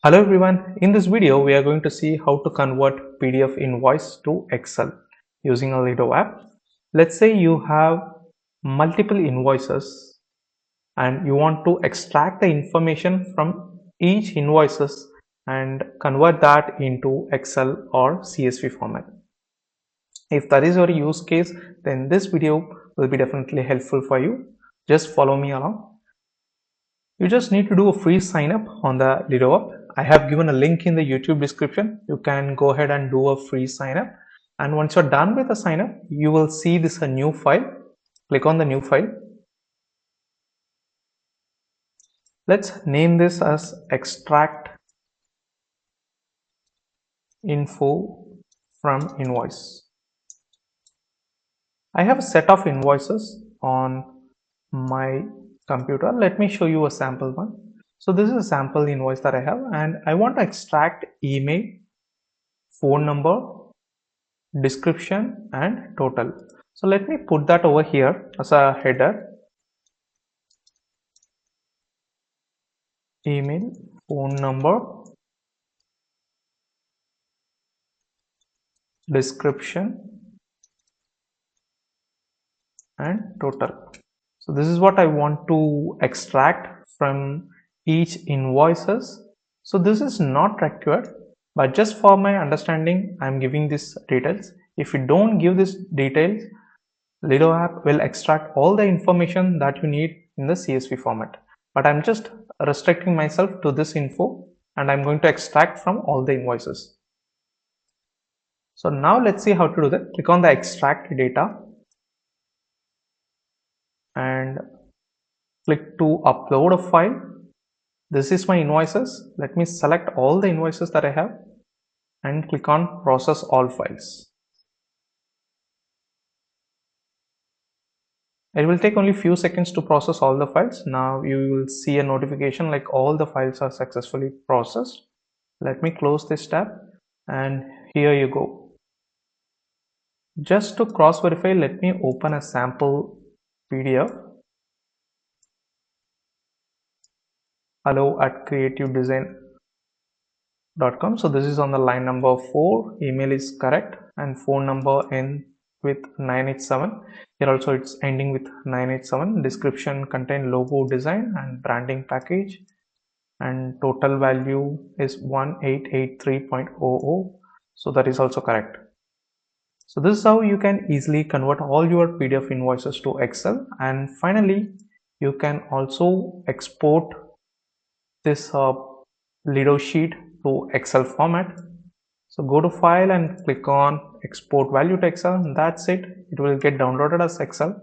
Hello everyone, in this video we are going to see how to convert PDF invoice to Excel using a Lido app. Let's say you have multiple invoices and you want to extract the information from each invoices and convert that into Excel or CSV format. If that is your use case, then this video will be definitely helpful for you. Just follow me along. You just need to do a free sign up on the Lido app. I have given a link in the YouTube description. You can go ahead and do a free sign up. And once you're done with the sign up, you will see this a new file. Click on the new file. Let's name this as extract info from invoice. I have a set of invoices on my computer. Let me show you a sample one. So this is a sample invoice that I have, and I want to extract email, phone number, description and total. So let me put that over here as a header. Email, phone number, description and total. So this is what I want to extract from each invoices. So this is not required, but just for my understanding, I'm giving these details. If you don't give these details, Lido app will extract all the information that you need in the CSV format. But I'm just restricting myself to this info and I'm going to extract from all the invoices. So now let's see how to do that. Click on the extract data and click to upload a file. This is my invoices. Let me select all the invoices that I have and click on process all files. It will take only few seconds to process all the files. Now you will see a notification like all the files are successfully processed. Let me close this tab and here you go. Just to cross verify, let me open a sample PDF. hello@creativedesign.com. So this is on the line number 4. Email is correct and phone number ends with 987. Here also it's ending with 987. Description contain logo design and branding package, and total value is 1883.00. So that is also correct. So this is how you can easily convert all your PDF invoices to Excel. And finally, you can also export this Lido sheet to Excel format. So go to file and click on export value to Excel, and that's it. It will get downloaded as Excel.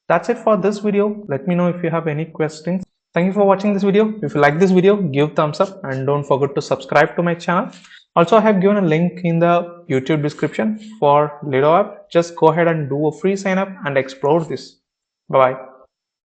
That's it for this video. Let me know if you have any questions. Thank you for watching this video. If you like this video, give thumbs up and don't forget to subscribe to my channel. Also, I have given a link in the YouTube description for Lido app. Just go ahead and do a free sign up and explore this. Bye bye.